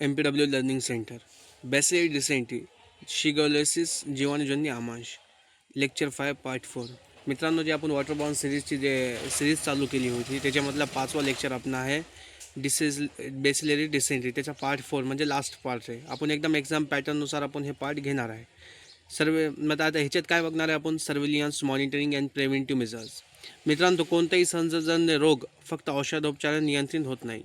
MPW learning centre bacillary dysentery shigellosis जीवाणूजन्य आमांश lecture 5 part 4. मित्रांनो, जे आपण वॉटर बॉर्न सिरीजची सिरीज चालू केली होती त्याच्यामधला 5वा लेक्चर आपण आहे बॅसिलरी डिसेंट्री. त्याचा पार्ट 4 म्हणजे लास्ट पार्ट आहे. आपण एकदम एक्झाम पॅटर्ननुसार आपण हे पार्ट घेणार आहे. मग आता ह्याच्यात काय बघणार आहे आपण? सर्व्हिलियन्स, मॉनिटरिंग अँड प्रिव्हेंटिव्ह मेजर्स. मित्रांनो, कोणताही संसर्गजन्य रोग फक्त औषधोपचाराने नियंत्रित होत नाही.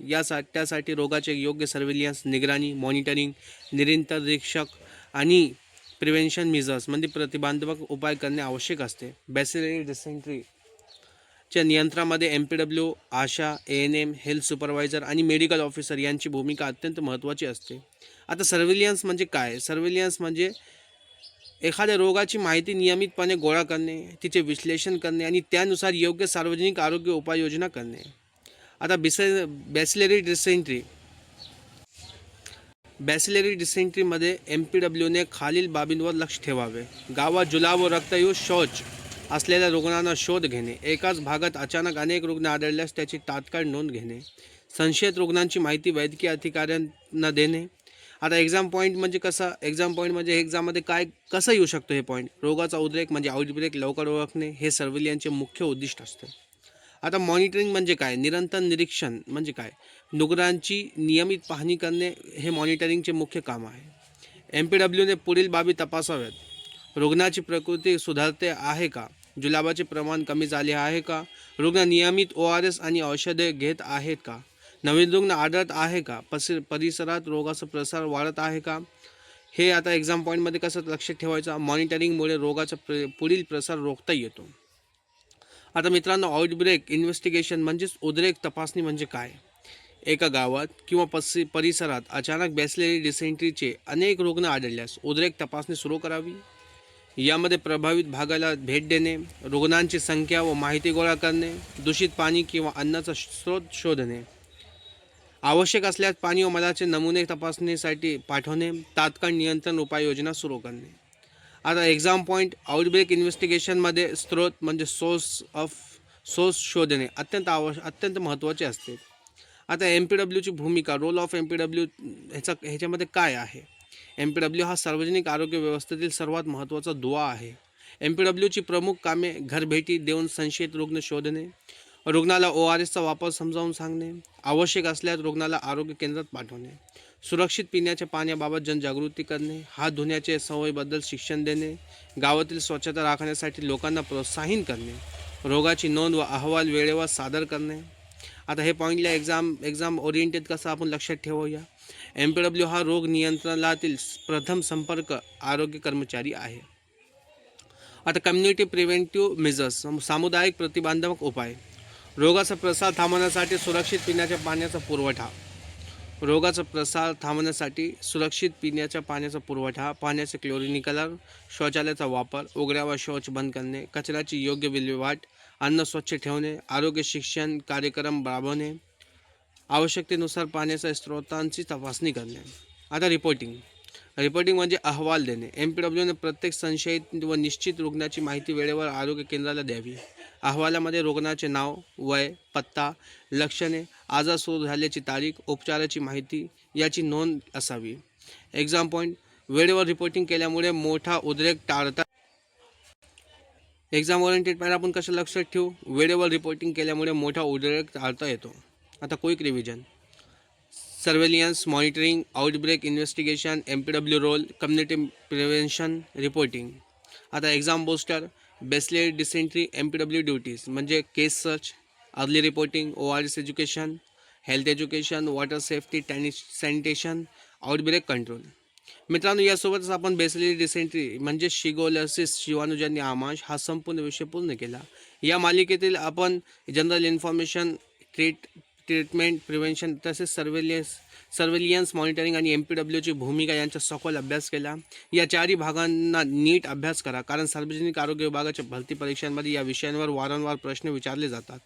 त्यासाठी रोगाचे योग्य सर्व्हिलियन्स, निगराणी, मॉनिटरिंग, निरंतर निरीक्षक आणि प्रिव्हेन्शन मेजर्स म्हणजे प्रतिबंधात्मक उपाय करणे आवश्यक असते. बॅसिलरी डिसेंट्रीच्या नियंत्रणामध्ये MPW, आशा, ANM, हेल्थ सुपरवायझर आणि मेडिकल ऑफिसर यांची भूमिका अत्यंत महत्त्वाची असते. आता सर्व्हिलियन्स म्हणजे काय? सर्व्हिलियन्स म्हणजे एखाद्या रोगाची माहिती नियमितपणे गोळा करणे, तिचे विश्लेषण करणे आणि त्यानुसार योग्य सार्वजनिक आरोग्य उपाययोजना करणे. आता बॅसिलरी डिसेंट्रीमध्ये MPWने खालील बाबींवर लक्ष ठेवावे. गावात जुलाब व रक्तयुक्त शौच असलेल्या रुग्णांना शोध घेणे. एकाच भागात अचानक अनेक रुग्ण आढळल्यास त्याची तात्काळ नोंद घेणे. संशयित रुग्णांची माहिती वैद्यकीय अधिकाऱ्यांना देणे. आता एक्झाम पॉईंट म्हणजे कसा? एक्झाममध्ये काय कसं येऊ शकतो हे पॉईंट? रोगाचा उद्रेक म्हणजे आउटब्रेक लवकर ओळखणे हे सर्व्हिलियन्सचे मुख्य उद्दिष्ट असते. आता मॉनिटरिंग म्हणजे काय? निरंतर निरीक्षण म्हणजे काय? रुग्णांची नियमित पाहणी करणे हे मॉनिटरिंगचे मुख्य काम आहे. MPWने पुढील बाबी तपासाव्यात. रुग्णाची प्रकृती सुधारते आहे का? जुलाबाचे प्रमाण कमी झाले आहे का? रुग्ण नियमित ORS आणि औषधे घेत आहेत का? नवीन रुग्ण आढळत आहे का? परिसरात रोगाचा प्रसार वाढत आहे का? हे आता एक्झाम पॉईंटमध्ये कसं लक्षात ठेवायचं? मॉनिटरिंगमुळे रोगाचा पुढील प्रसार रोखता येतो. आता मित्रांनो, आउटब्रेक इन्व्हेस्टिगेशन म्हणजेच उद्रेक तपासणी म्हणजे काय? एका गावात किंवा परिसरात अचानक बॅसिलरी डिसेंट्रीचे अनेक रुग्ण आढळल्यास उद्रेक तपासणी सुरू करावी. यामध्ये प्रभावित भागाला भेट देणे, रुग्णांची संख्या व माहिती गोळा करणे, दूषित पाणी किंवा अन्नाचा स्रोत शोधणे, आवश्यक असल्यास पाणी व मलाचे नमुने तपासणीसाठी पाठवणे, तात्काळ नियंत्रण उपाययोजना सुरू करणे. आता एक्झाम पॉईंट आउटब्रेक इन्व्हेस्टिगेशनमध्ये स्रोत म्हणजे सोर्स शोधणे अत्यंत महत्त्वाचे असते. आता MPWची भूमिका, रोल ऑफ MPW ह्याच्यामध्ये काय आहे? MPW हा सार्वजनिक आरोग्य व्यवस्थेतील सर्वात महत्त्वाचा दुवा आहे. MPWची प्रमुख कामे घरभेटी देऊन संशयित रुग्ण शोधणे, रुग्णाला ORSचा वापर समजावून सांगणे, आवश्यक असल्यास रुग्णाला आरोग्य केंद्रात पाठवणे, सुरक्षित पिण्याच्या पाण्याबाबत जनजागृती करणे, हात धुण्याच्या सवयीबद्दल शिक्षण देणे, गावातील स्वच्छता राखण्यासाठी लोकांना प्रोत्साहित करणे, रोगाची नोंद व अहवाल वेळेवर सादर करणे. आता हे पॉईंटला एक्झाम ओरिएंटेड कसं आपण लक्षात ठेवूया. MPW हा रोग नियंत्रणातील प्रथम संपर्क आरोग्य कर्मचारी आहे. आता कम्युनिटी प्रिव्हेंटिव्ह मेजर्स, सामुदायिक प्रतिबंधात्मक उपाय. रोगाचा प्रसार थांबवण्यासाठी सुरक्षित पिण्याच्या पाण्याचा पुरवठा, पाण्याचे क्लोरिनीकरण, शौचालयाचा वापर, उघड्या व शौच बंद करणे, कचऱ्याची योग्य विल्हेवाट, अन्न स्वच्छ ठेवणे, आरोग्य शिक्षण कार्यक्रम राबवणे, आवश्यकतेनुसार पाण्याच्या स्रोतांची तपासणी करणे. आता रिपोर्टिंग म्हणजे अहवाल देणे. MPWने प्रत्येक संशयित व निश्चित रुग्णाची माहिती वेळेवर आरोग्य केंद्राला द्यावी. अहवालामध्ये रुग्णाचे नाव, वय, पत्ता, लक्षणे, आजार सुरू झाल्याची तारीख, उपचाराची माहिती याची नोंद असावी. एक्झाम पॉईंट, वेळेवर रिपोर्टिंग केल्यामुळे मोठा उद्रेक टाळता. एक्झाम ओरिएंटेड पॉईंट आपण कसं लक्षात ठेवू? वेळेवर रिपोर्टिंग केल्यामुळे मोठा उद्रेक टाळता येतो. आता quick revision: surveillance, monitoring, outbreak investigation, MPW role, community prevention, reporting. आता exam booster, bacillary dysentery, MPW duties म्हणजे case search, early reporting, ORS education, health education, water safety, sanitation, outbreak control. मित्रांनो, यासोबतच आपण बॅसिलरी डिसेंट्री म्हणजे शिगोलोसिस जीवाणूजन्य आमांश हा संपूर्ण विषय पूर्ण केला. या मालिकेतील आपण जनरल इन्फॉर्मेशन, ट्रीटमेंट, प्रिव्हेन्शन तसेच सर्व्हेलियन्स, मॉनिटरिंग आणि MPWची भूमिका यांचा सखोल अभ्यास केला. या चारही भागांना नीट अभ्यास करा, कारण सार्वजनिक आरोग्य विभागाच्या भरती परीक्षांमध्ये या विषयांवर वारंवार प्रश्न विचारले जातात.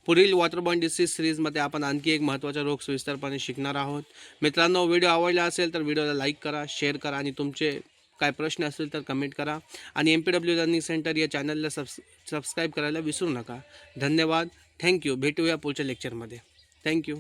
पुढील वॉटरबॉर्न डिसीज सिरीजमध्ये आपण आणखी एक महत्त्वाचा रोग सविस्तरपणे शिकणार आहोत. मित्रांनो, व्हिडिओ आवडला असेल तर व्हिडिओला लाईक करा, शेअर करा आणि तुमचे काय प्रश्न असतील तर कमेंट करा. आणि MPW लर्निंग सेंटर या चॅनलला सबस्क्राईब करायला विसरू नका. धन्यवाद. थँक्यू. भेटूया पुढच्या लेक्चरमध्ये. थँक्यू.